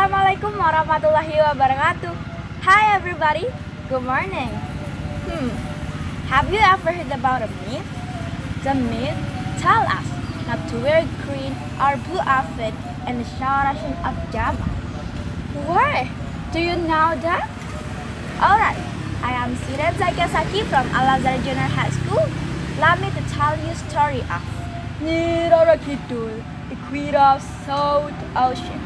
Assalamualaikum warahmatullahi wabarakatuh. Hi everybody, good morning. Have you ever heard about a myth? The myth tell us not to wear green or blue outfit in the celebration of Java. Why? Do you know that? Alright, I am student Dzakiyah from Azhar Junior High School. Allow me to tell you story of Nurul, the queen of South Ocean.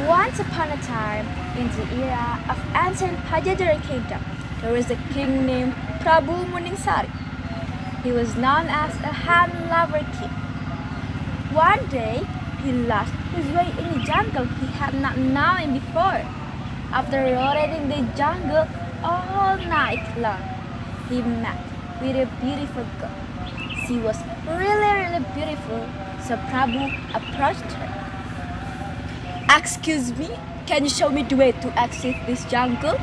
Once upon a time, in the era of ancient Pajajaran kingdom, there was a king named Prabu Muningsari. He was known as a hand-lover king. One day, he lost his way in the jungle he had not known before. After rotating the jungle all night long, he met with a beautiful girl. She was really beautiful, so Prabu approached her. Excuse me, can you show me the way to exit this jungle?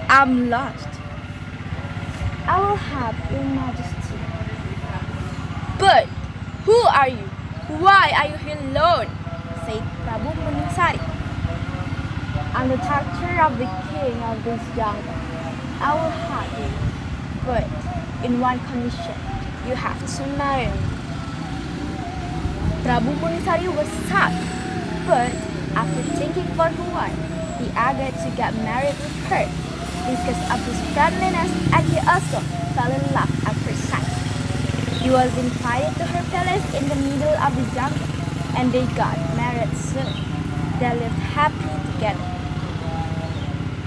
I'm lost. I will help, Your Majesty. But who are you? Why are you here alone? Said Prabu Muningsari. I'm the daughter of the king of this jungle. I will help you, but in one condition. You have to marry me. Prabu Muningsari was sad, but after thinking for a while, he agreed to get married with her because of his friendliness, and he also fell in love at first sight. He was invited to her palace in the middle of the jungle, and they got married soon. They lived happy together.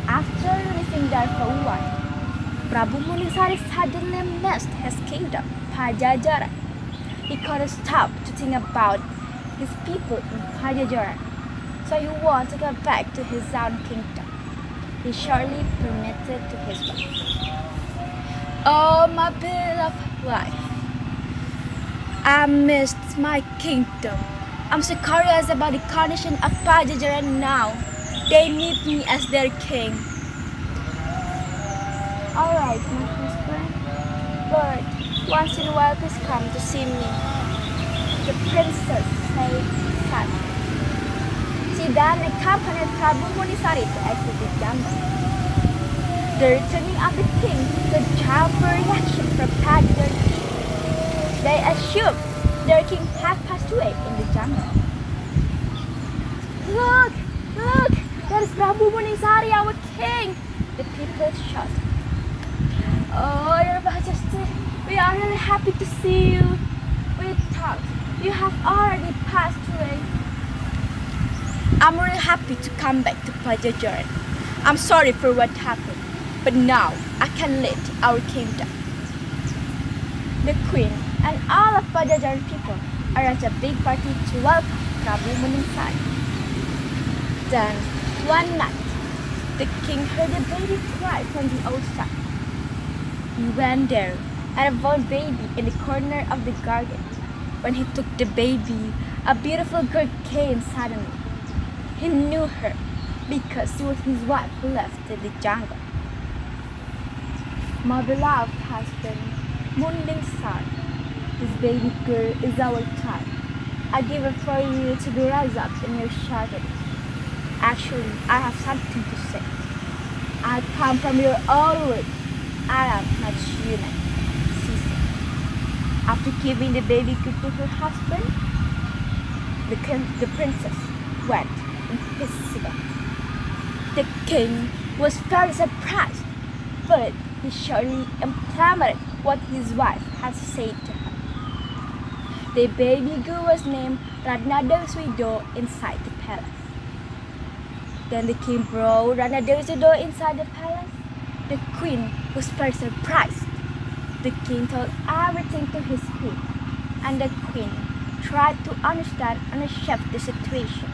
After living there for a while, Prabu Muningsari suddenly missed his kingdom, Pajajaran. He couldn't stop to think about his people in Pajajaran, so he wanted to go back to his own kingdom. He shortly permitted to his wife. Oh, my beloved wife, I missed my kingdom. I'm so curious about the condition of Pajajaran now. They need me as their king. Alright, my husband, but once in a while please come to see me. The princess said sadly. She then accompanied Prabu Muningsari to exit the jungle. The returning of the king could have a reaction from Pajajaran people. They assumed their king had passed away in the jungle. Look! That is Prabu Muningsari, our king! The people shouted. Oh, Your Majesty, we are really happy to see you. We thought you have already passed away. I'm really happy to come back to Pajajaran. I'm sorry for what happened, but now I can lead our kingdom. The queen and all of Pajajaran people arranged a big party to welcome Prabu Muningsari. Then, one night, the king heard a baby cry from the outside. He went there and found baby in the corner of the garden. When he took the baby, a beautiful girl came suddenly. He knew her because she was his wife who left in the jungle. My beloved husband, Muningsari, this baby girl is our child. I give her for you to be raised up in your childhood. Actually, I have something to say. I come from your own word. I am not human, she said. After giving the baby girl to her husband, the princess went invisible. The king was very surprised, but he surely implemented what his wife had said to him. The baby girl was named Ratnadawswido inside the palace. Then the king brought Ratnadawswido inside the palace. The queen was very surprised. The king told everything to his queen, and the queen tried to understand and accept the situation.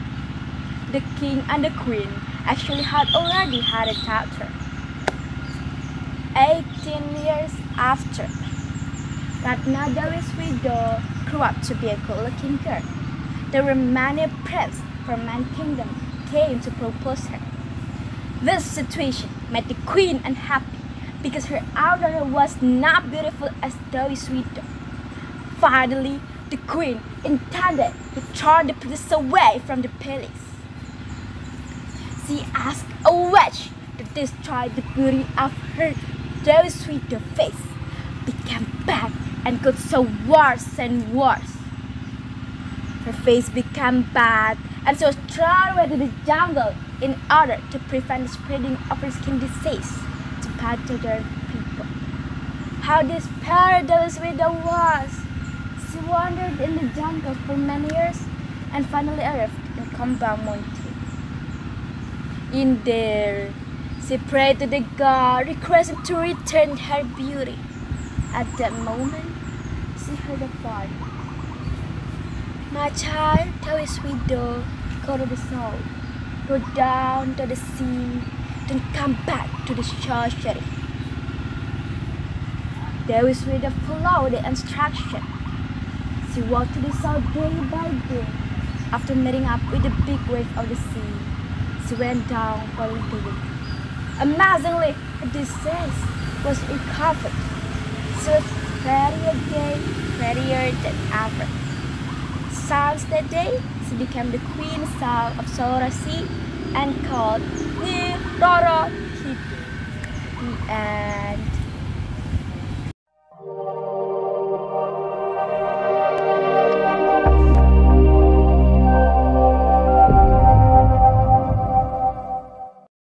The king and the queen actually had already had a daughter. 18 years after, Ratnadawswido grew up to be a good-looking girl. There were many princes from many kingdoms came to propose her. This situation made the queen unhappy because her daughter was not beautiful as Dawswido. Finally, the queen intended to turn the princess away from the palace. She asked a witch to destroy the beauty of her very sweet face, became bad and got so worse and worse. Her face became bad and so thrown away to the jungle in order to prevent the spreading of her skin disease to other people. How desperate this widow was! She wandered in the jungle for many years and finally arrived in Cabang Mountain. In there, she prayed to the god, requesting to return her beauty. At that moment, she heard a voice. My child, tell his widow, go to the south, go down to the sea, then come back to the society. David's widow followed the instruction. She walked to the south day by day. After meeting up with the big wave of the sea, she went down following the wind. Amazingly, her disease was recovered. She was prettier again, prettier than ever. Since that day, she became the queen of Saura Sea and called Nurul. The end.